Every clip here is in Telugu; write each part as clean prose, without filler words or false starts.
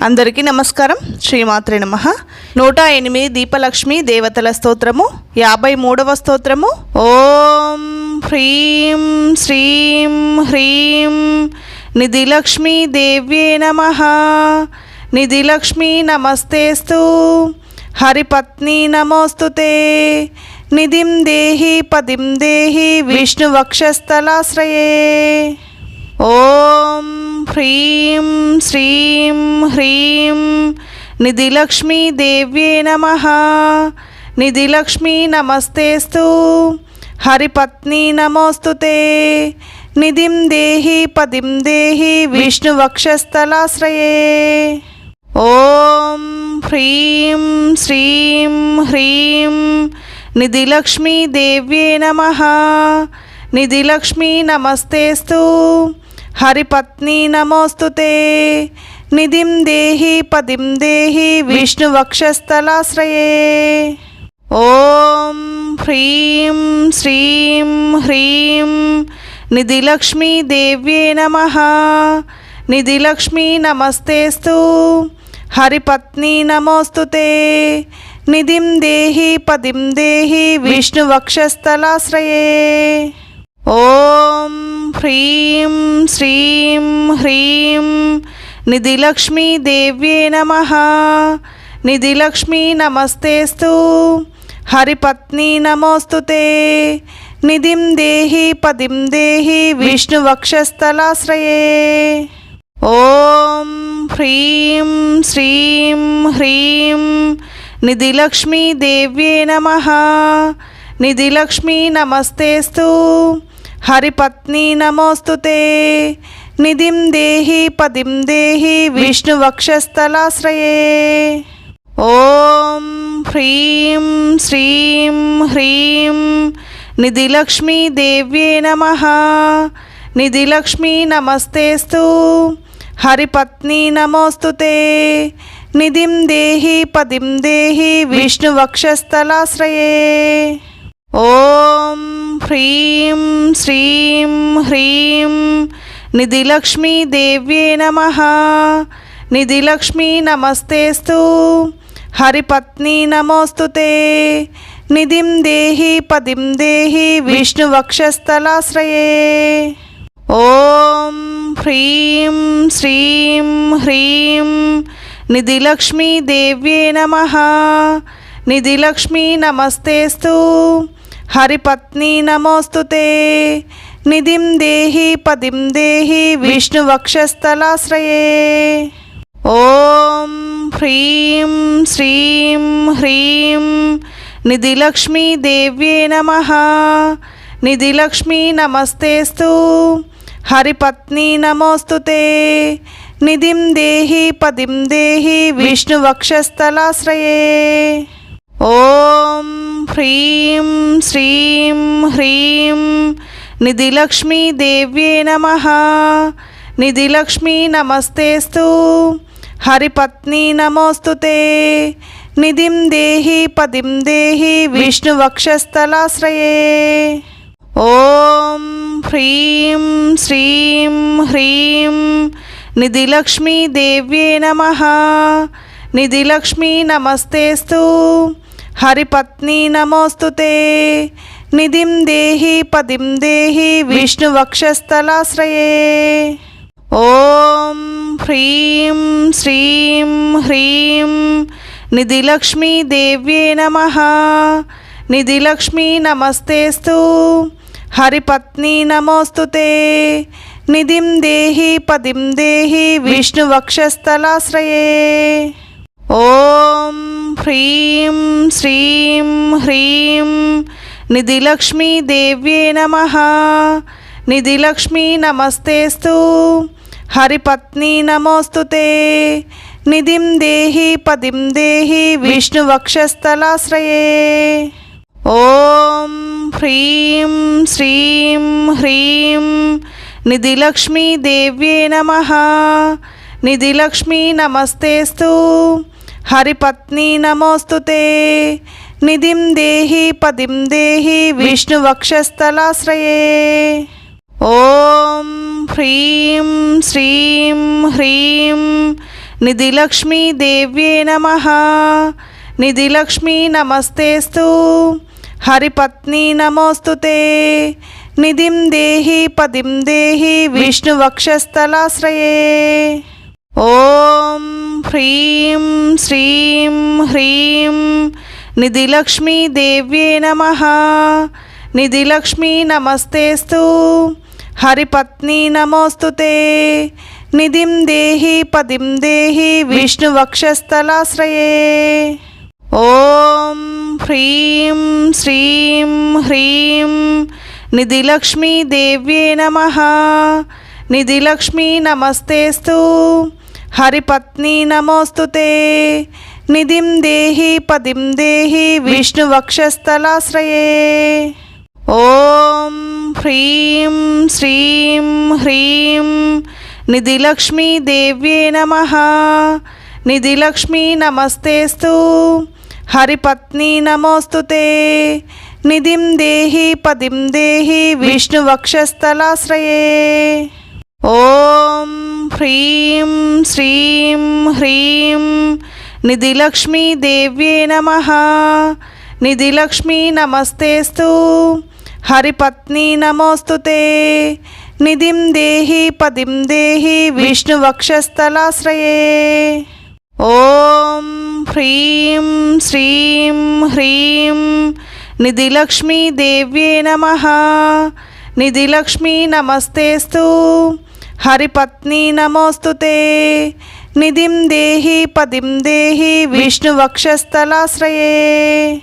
అందరికీ నమస్కారం. శ్రీమాత్రే నమః. 108 దీపలక్ష్మి దేవతల స్తోత్రము 53వ స్తోత్రము. ఓం హ్రీం శ్రీం హ్రీం నిధిలక్ష్మీ దేవ్యే నమః. నిధిలక్ష్మీ నమస్తేస్తు హరిపత్ని నమోస్తుతే. నిధిం దేహి పదిం దేహి విష్ణువక్షస్థలాశ్రయే. ఓం హ్రీం శ్రీం హ్రీం నిధిలక్ష్మీ దేవ్యే నమః. నిధిలక్ష్మీ నమస్తేస్తు హరిపత్ని నమోస్తుతే. నిధిం దేహి పదిం దేహి విష్ణువక్షస్థలాశ్రయే. ఓం హ్రీం శ్రీం హ్రీం నిధిలక్ష్మీ దేవ్యే నమః. నిధిలక్ష్మీ నమస్తేస్తు హరిపత్ని నమోస్తుతే. నిధిం దేహి పదిం దేహి విష్ణువక్షస్థలాశ్రయే. ఓం హ్రీం శ్రీం హ్రీం నిధిలక్ష్మీ దేవ్యే నమః. నిధిలక్ష్మీ నమస్తేస్తు హరిపత్ని నమోస్తుతే. నిధిం దేహి పదిం దేహి విష్ణువక్షస్థలాశ్రయే. ఓం హ్రీం శ్రీం హ్రీం నిధిలక్ష్మీ దేవ్యే నమః. నిధిలక్ష్మీ నమస్తేస్తు హరిపత్ని నమోస్తుతే. నిధిం దేహి పదిం దేహి విష్ణువక్షస్థలాశ్రయే. ఓం హ్రీం శ్రీం హ్రీం నిధిలక్ష్మీ దేవ్యే నమః. నిధిలక్ష్మీ నమస్తేస్తు హరిపత్ని నమోస్తుతే. నిధిం దేహి పదిం దేహి విష్ణువక్షస్థలాశ్రయే. ఓం హ్రీం శ్రీం హ్రీం నిధిలక్ష్మీ దేవ్యే నమః. నిధిలక్ష్మీ నమస్తేస్తు హరిపత్ని నమోస్తుతే. నిధిం దేహి పదిం దేహి విష్ణువక్షస్థలాశ్రయే. ఓం హ్రీం శ్రీం హ్రీం నిధిలక్ష్మీ దేవ్యే నమః. నిధిలక్ష్మీ నమస్తేస్తు హరిపత్ని నమోస్తుతే. నిధిం దేహి పదిం దేహి విష్ణువక్షస్థలాశ్రయే. ఓం హ్రీం శ్రీం హ్రీం నిధిలక్ష్మీ దేవ్యే నమః. నిధిలక్ష్మీ నమస్తేస్తు హరిపత్ని నమోస్తుతే. నిధిం దేహి పదిం దేహి విష్ణువక్షస్థలాశ్రయే. ఓం హ్రీం శ్రీం హ్రీం నిధిలక్ష్మీ దేవ్యే నమః. నిధిలక్ష్మీ నమస్తేస్తు హరిపత్ని నమోస్తుతే. నిధిం దేహి పదిం దేహి విష్ణువక్షస్థలాశ్రయే. ఓం హ్రీం శ్రీం హ్రీం నిధిలక్ష్మీ దేవ్యే నమః. నిధిలక్ష్మీ నమస్తేస్తు హరిపత్ని నమోస్తుతే. నిధిం దేహి పదిం దేహి విష్ణువక్షస్థలాశ్రయే. ఓం హ్రీం శ్రీం హ్రీం నిధిలక్ష్మీ దేవ్యే నమః. నిధిలక్ష్మీ నమస్తేస్తు హరిపత్ని నమోస్తుతే. నిధిం దేహి పదిం దేహి విష్ణువక్షస్థలాశ్రయే. ఓం హ్రీం శ్రీం హ్రీం నిధిలక్ష్మీ దేవ్యే నమః. నిధిలక్ష్మీ నమస్తేస్తు హరిపత్ని నమోస్తుతే. నిధిం దేహి పదిం దేహి విష్ణువక్షస్థలాశ్రయే. ఓం హ్రీం శ్రీం హ్రీం నిధిలక్ష్మీ దేవ్యే నమః. నిధిలక్ష్మీ నమస్తేస్తు హరిపత్ని నమోస్తుతే. నిధిం దేహి పదిం దేహి విష్ణువక్షస్థలాశ్రయే. ఓం హ్రీం శ్రీం హ్రీం నిధిలక్ష్మీ దేవ్యే నమః. నిధిలక్ష్మీ నమస్తేస్తు హరిపత్ని నమోస్తుతే. నిధిం దేహి పదిం దేహి విష్ణువక్షస్థలాశ్రయే. ఓం హ్రీం శ్రీం హ్రీం నిధిలక్ష్మీదేవ్యే నమః. నిధిలక్ష్మీ నమస్తేస్తు. హరిపత్ని నమోస్తుతే. నిధిం దేహి పదిం దేహి విష్ణువక్షస్థలాశ్రయే. ఓం హ్రీం శ్రీం హ్రీం నిధిలక్ష్మీదేవ్యే నమః. నిధిలక్ష్మీ నమస్తేస్తు. హరిపత్ని నమోస్తుతే. నిధిం దేహి పదిం దేహి విష్ణువక్షస్థలాశ్రయే. ఓం హ్రీం శ్రీం హ్రీం నిధిలక్ష్మీదేవ్యే నమః. నిధిలక్ష్మీ నమస్తేస్తు. హరిపత్ని నమోస్తుతే. నిధిం దేహి పదిం దేహి విష్ణువక్షస్థలాశ్రయే. ఓం హ్రీం శ్రీం హ్రీం నిధిలక్ష్మీదేవ్యే నమః. నిధిలక్ష్మీ నమస్తేస్తు. హరిపత్ని నమోస్తుతే. నిధిం దేహి పదిం దేహి విష్ణువక్షస్థలాశ్రయే. ఓం హ్రీం శ్రీం హ్రీం నిధిలక్ష్మీదేవ్యే నమః. నిధిలక్ష్మీ నమస్తేస్తు. హరిపత్ని నమోస్తుతే. నిధిం దేహి పదిం దేహి విష్ణువక్షస్థలాశ్రయే. ఓం హ్రీం శ్రీం హ్రీం నిధిలక్ష్మీదేవ్యే నమః. నిధిలక్ష్మీ నమస్తేస్తు. హరిపత్ని నమోస్తుతే. నిధిం దేహి పదిం దేహి విష్ణువక్షస్థలాశ్రయే.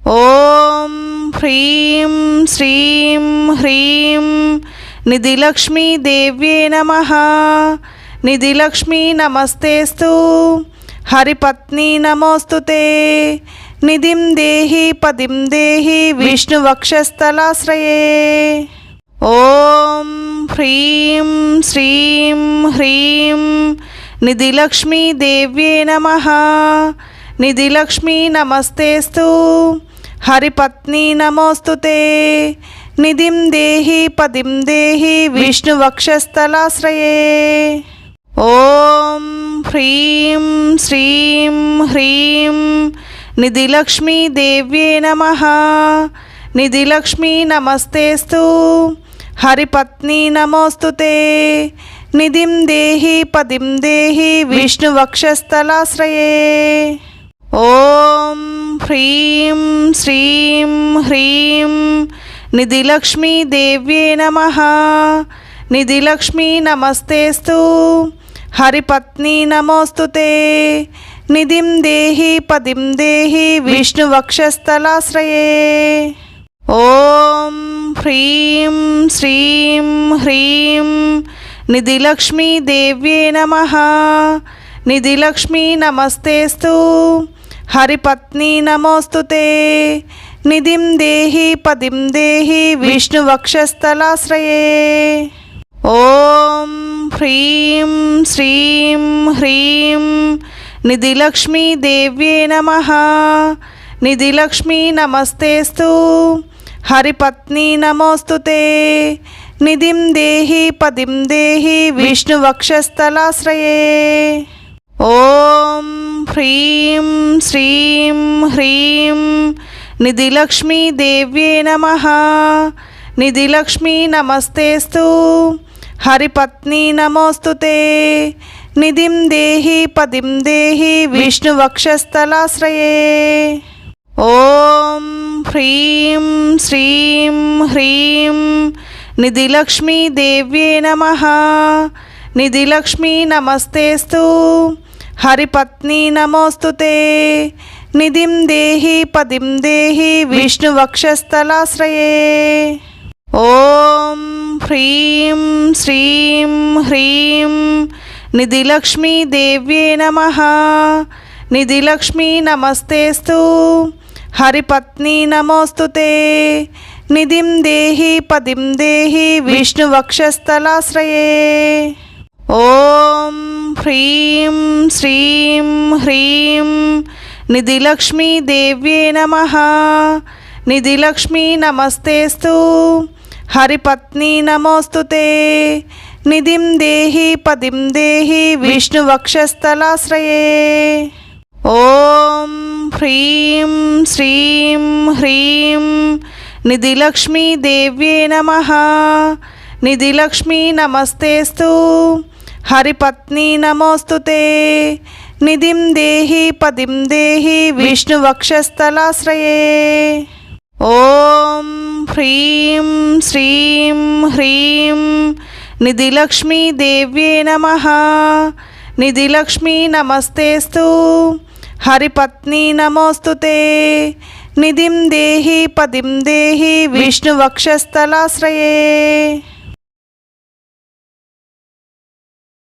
ఓం హ్రీం శ్రీం హ్రీం నిధిలక్ష్మీదేవ్యే నమః. నిధిలక్ష్మీ నమస్తేస్తు. హరిపత్ని నమోస్తుతే. నిధిం దేహి పదిం దేహి విష్ణువక్షస్థలాశ్రయే. ఓం హ్రీం శ్రీం హ్రీం నిధిలక్ష్మీదేవ్యే నమః. నిధిలక్ష్మీ నమస్తేస్తు. హరిపత్ని నమోస్తుతే. నిధిం దేహి పదిం దేహి విష్ణువక్షస్థలాశ్రయే. ఓం హ్రీం శ్రీం హ్రీం నిధిలక్ష్మీదేవ్యే నమః. నిధిలక్ష్మీ నమస్తేస్తు. హరిపత్ని నమోస్తుతే. నిధిం దేహి పదిం దేహి విష్ణువక్షస్థలాశ్రయే. ఓం హ్రీం శ్రీం హ్రీం నిధిలక్ష్మీదేవ్యే నమః. నిధిలక్ష్మీ నమస్తేస్తు. హరిపత్ని నమోస్తుతే. నిధిం దేహి పదిం దేహి విష్ణువక్షస్థలాశ్రయే. ఓం హ్రీం శ్రీం హ్రీం నిధిలక్ష్మీదేవ్యే నమః. నిధిలక్ష్మీ నమస్తేస్తు. హరిపత్ని నమోస్తుతే. నిధిం దేహి పదిం దేహి విష్ణువక్షస్థలాశ్రయే. ఓం హ్రీం శ్రీం హ్రీం నిధిలక్ష్మీదేవ్యే నమః. నిధిలక్ష్మీ నమస్తేస్తు. హరిపత్ని నమోస్తుతే. నిధిం దేహి పదిం దేహి విష్ణువక్షస్థలాశ్రయే. ఓం హ్రీం శ్రీం హ్రీం నిధిలక్ష్మీదేవ్యే నమః. నిధిలక్ష్మీ నమస్తేస్తు. హరిపత్ని నమోస్తుతే. నిధిం దేహి పదిం దేహి విష్ణువక్షస్థలాశ్రయే. ఓం హ్రీం శ్రీం హ్రీం నిధిలక్ష్మీదేవ్యే నమః. నిధిలక్ష్మీ నమస్తేస్తు. హరిపత్ని నమోస్తుతే. నిధిం దేహి పదిం దేహి విష్ణువక్షస్థలాశ్రయే. ఓం హ్రీం శ్రీం హ్రీం నిధిలక్ష్మీదేవ్యే నమః. నిధిలక్ష్మీ నమస్తేస్తు. హరిపత్ని నమోస్తుతే. నిధిం దేహి పదిం దేహి విష్ణువక్షస్థలాశ్రయే. ఓం హ్రీం శ్రీం హ్రీం నిధిలక్ష్మీదేవ్యే నమః. నిధిలక్ష్మీ నమస్తేస్తు. హరిపత్ని నమోస్తుతే. నిధిం దేహి పదిం దేహి విష్ణువక్షస్థలాశ్రయే. ఓం హ్రీం శ్రీం హ్రీం నిధిలక్ష్మీ దేవ్యే నమః. నిధిలక్ష్మీ నమస్తేస్తు హరిపత్ని నమోస్తుతే. నిధిం దేహి పదిం దేహి విష్ణువక్షస్థలాశ్రయే. ఓం హ్రీం శ్రీం హ్రీం నిధిలక్ష్మీ దేవ్యే నమః. నిధిలక్ష్మీ నమస్తేస్తు హరిపత్ని నమోస్తుతే. నిధిం దేహి పదిం దేహి విష్ణువక్షస్థలాశ్రయే.